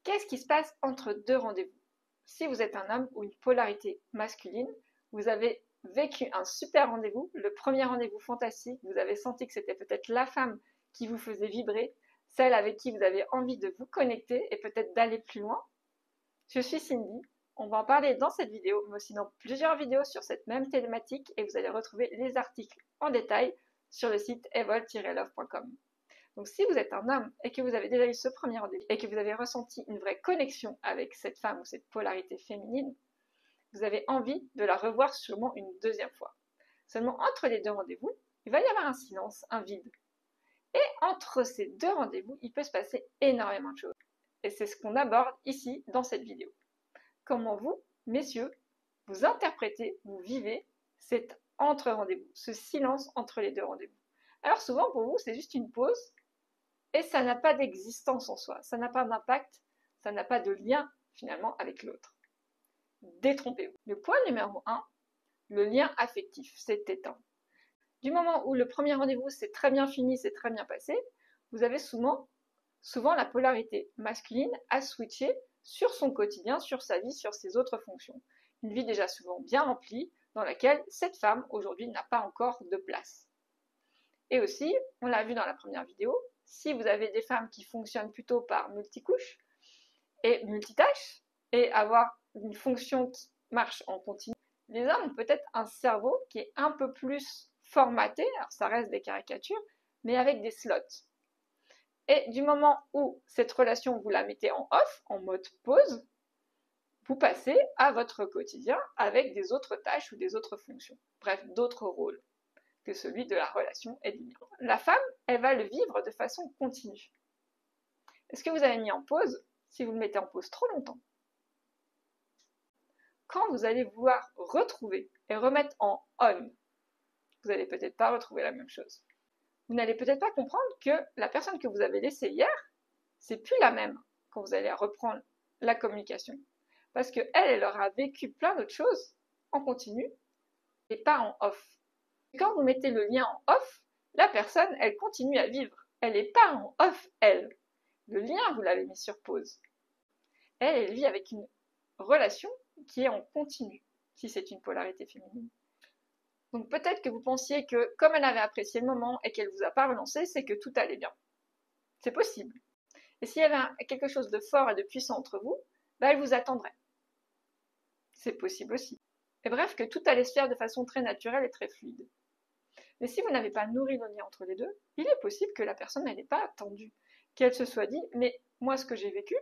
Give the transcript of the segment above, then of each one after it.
Qu'est-ce qui se passe entre deux rendez-vous? Si vous êtes un homme ou une polarité masculine, vous avez vécu un super rendez-vous, le premier rendez-vous fantastique, vous avez senti que c'était peut-être la femme qui vous faisait vibrer, celle avec qui vous avez envie de vous connecter et peut-être d'aller plus loin. Je suis Cindy, on va en parler dans cette vidéo, mais aussi dans plusieurs vidéos sur cette même thématique et vous allez retrouver les articles en détail sur le site evol-love.com. Donc si vous êtes un homme et que vous avez déjà eu ce premier rendez-vous et que vous avez ressenti une vraie connexion avec cette femme ou cette polarité féminine, vous avez envie de la revoir sûrement une deuxième fois. Seulement entre les deux rendez-vous, il va y avoir un silence, un vide. Et entre ces deux rendez-vous, il peut se passer énormément de choses. Et c'est ce qu'on aborde ici dans cette vidéo. Comment vous, messieurs, vous interprétez, vous vivez cet entre-rendez-vous, ce silence entre les deux rendez-vous. Alors souvent pour vous, c'est juste une pause et ça n'a pas d'existence en soi, ça n'a pas d'impact, ça n'a pas de lien finalement avec l'autre. Détrompez-vous. Le point numéro 1, le lien affectif s'est éteint. Du moment où le premier rendez-vous s'est très bien fini, s'est très bien passé, vous avez souvent la polarité masculine à switcher sur son quotidien, sur sa vie, sur ses autres fonctions. Une vie déjà souvent bien remplie, dans laquelle cette femme aujourd'hui n'a pas encore de place. Et aussi, on l'a vu dans la première vidéo, si vous avez des femmes qui fonctionnent plutôt par multicouche et multitâche, et avoir une fonction qui marche en continu, les hommes ont peut-être un cerveau qui est un peu plus formaté, alors ça reste des caricatures, mais avec des slots. Et du moment où cette relation, vous la mettez en off, en mode pause, vous passez à votre quotidien avec des autres tâches ou des autres fonctions. Bref, d'autres rôles que celui de la relation et du lien. La femme, elle va le vivre de façon continue. Est-ce que vous avez mis en pause si vous le mettez en pause trop longtemps? Quand vous allez vouloir retrouver et remettre en on, vous n'allez peut-être pas retrouver la même chose. Vous n'allez peut-être pas comprendre que la personne que vous avez laissée hier, c'est plus la même quand vous allez reprendre la communication. Parce qu'elle aura vécu plein d'autres choses en continu et pas en off. Quand vous mettez le lien en off, la personne, elle continue à vivre. Elle n'est pas en off, elle. Le lien, vous l'avez mis sur pause. Elle vit avec une relation qui est en continu, si c'est une polarité féminine. Donc peut-être que vous pensiez que comme elle avait apprécié le moment et qu'elle ne vous a pas relancé, c'est que tout allait bien. C'est possible. Et s'il y avait quelque chose de fort et de puissant entre vous, elle vous attendrait. C'est possible aussi. Et bref, que tout allait se faire de façon très naturelle et très fluide. Mais si vous n'avez pas nourri le lien entre les deux, il est possible que la personne n'ait pas attendu, qu'elle se soit dit, mais moi ce que j'ai vécu,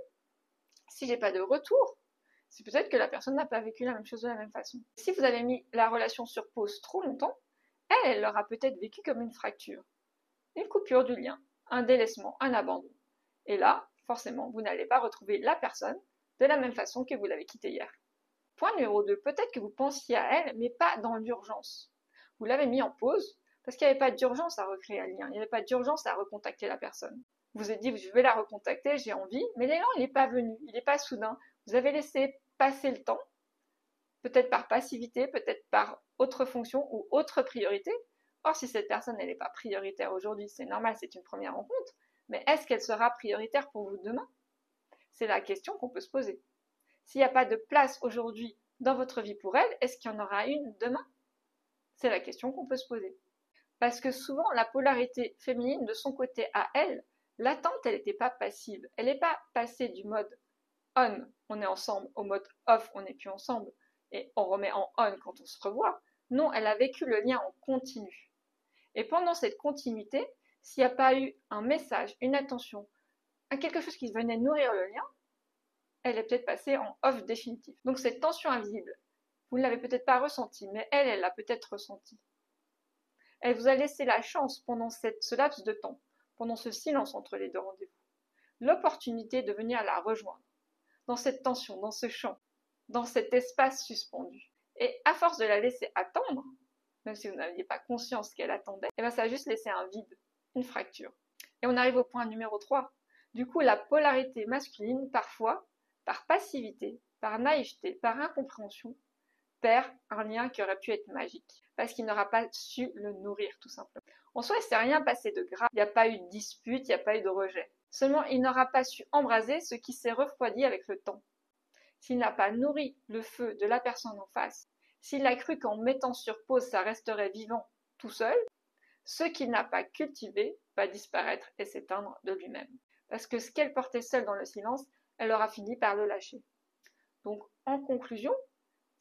si j'ai pas de retour, c'est peut-être que la personne n'a pas vécu la même chose de la même façon. Si vous avez mis la relation sur pause trop longtemps, elle l'aura peut-être vécu comme une fracture, une coupure du lien, un délaissement, un abandon. Et là, forcément, vous n'allez pas retrouver la personne de la même façon que vous l'avez quittée hier. Point numéro 2, peut-être que vous pensiez à elle, mais pas dans l'urgence. Vous l'avez mis en pause parce qu'il n'y avait pas d'urgence à recréer un lien, il n'y avait pas d'urgence à recontacter la personne. Vous vous êtes dit, je vais la recontacter, j'ai envie, mais l'élan, il n'est pas venu, il n'est pas soudain. Vous avez laissé passer le temps, peut-être par passivité, peut-être par autre fonction ou autre priorité. Or, si cette personne, elle n'est pas prioritaire aujourd'hui, c'est normal, c'est une première rencontre, mais est-ce qu'elle sera prioritaire pour vous demain? C'est la question qu'on peut se poser. S'il n'y a pas de place aujourd'hui dans votre vie pour elle, est-ce qu'il y en aura une demain? C'est la question qu'on peut se poser. Parce que souvent, la polarité féminine, de son côté à elle, l'attente, elle n'était pas passive. Elle n'est pas passée du mode on est ensemble, au mode off, on n'est plus ensemble, et on remet en on quand on se revoit. Non, elle a vécu le lien en continu. Et pendant cette continuité, s'il n'y a pas eu un message, une attention, quelque chose qui venait nourrir le lien, elle est peut-être passée en off définitif. Donc cette tension invisible, vous ne l'avez peut-être pas ressentie, mais elle l'a peut-être ressentie. Elle vous a laissé la chance pendant ce laps de temps, pendant ce silence entre les deux rendez-vous, l'opportunité de venir la rejoindre, dans cette tension, dans ce champ, dans cet espace suspendu. Et à force de la laisser attendre, même si vous n'aviez pas conscience qu'elle attendait, ça a juste laissé un vide, une fracture. Et on arrive au point numéro 3. Du coup, la polarité masculine, parfois, par passivité, par naïveté, par incompréhension, perd un lien qui aurait pu être magique, parce qu'il n'aura pas su le nourrir, tout simplement. En soi, il ne s'est rien passé de grave, il n'y a pas eu de dispute, il n'y a pas eu de rejet. Seulement, il n'aura pas su embraser ce qui s'est refroidi avec le temps. S'il n'a pas nourri le feu de la personne en face, s'il a cru qu'en mettant sur pause, ça resterait vivant tout seul, ce qu'il n'a pas cultivé va disparaître et s'éteindre de lui-même. Parce que ce qu'elle portait seule dans le silence, elle aura fini par le lâcher. Donc, en conclusion,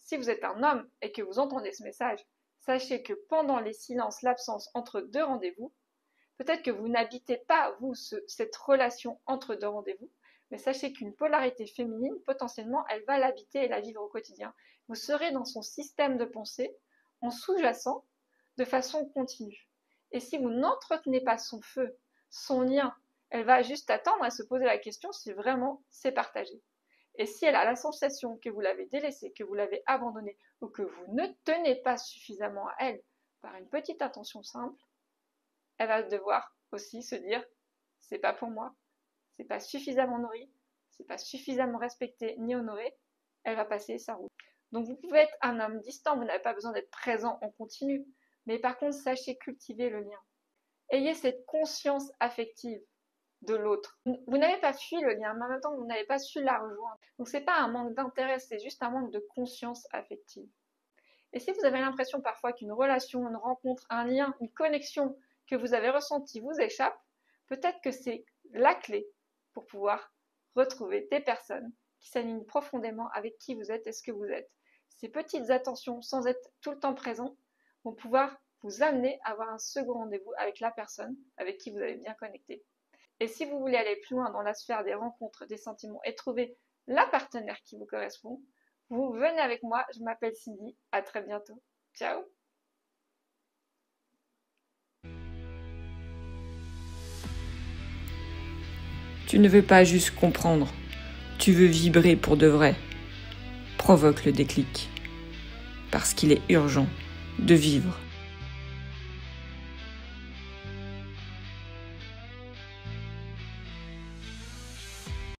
si vous êtes un homme et que vous entendez ce message, sachez que pendant les silences, l'absence entre deux rendez-vous, peut-être que vous n'habitez pas, vous, cette relation entre deux rendez-vous, mais sachez qu'une polarité féminine, potentiellement, elle va l'habiter et la vivre au quotidien. Vous serez dans son système de pensée, en sous-jacent, de façon continue. Et si vous n'entretenez pas son feu, son lien, elle va juste attendre à se poser la question si vraiment c'est partagé. Et si elle a la sensation que vous l'avez délaissée, que vous l'avez abandonnée, ou que vous ne tenez pas suffisamment à elle par une petite attention simple, elle va devoir aussi se dire « c'est pas pour moi ». C'est pas suffisamment nourri, c'est pas suffisamment respecté ni honoré, elle va passer sa route. Donc vous pouvez être un homme distant, vous n'avez pas besoin d'être présent en continu, mais par contre sachez cultiver le lien. Ayez cette conscience affective de l'autre. Vous n'avez pas fui le lien, mais en même temps vous n'avez pas su la rejoindre. Donc c'est pas un manque d'intérêt, c'est juste un manque de conscience affective. Et si vous avez l'impression parfois qu'une relation, une rencontre, un lien, une connexion que vous avez ressentie vous échappe, peut-être que c'est la clé pour pouvoir retrouver des personnes qui s'alignent profondément avec qui vous êtes et ce que vous êtes. Ces petites attentions, sans être tout le temps présent, vont pouvoir vous amener à avoir un second rendez-vous avec la personne avec qui vous avez bien connecté. Et si vous voulez aller plus loin dans la sphère des rencontres, des sentiments et trouver la partenaire qui vous correspond, vous venez avec moi, je m'appelle Cindy, à très bientôt. Ciao! Tu ne veux pas juste comprendre, tu veux vibrer pour de vrai. Provoque le déclic, parce qu'il est urgent de vivre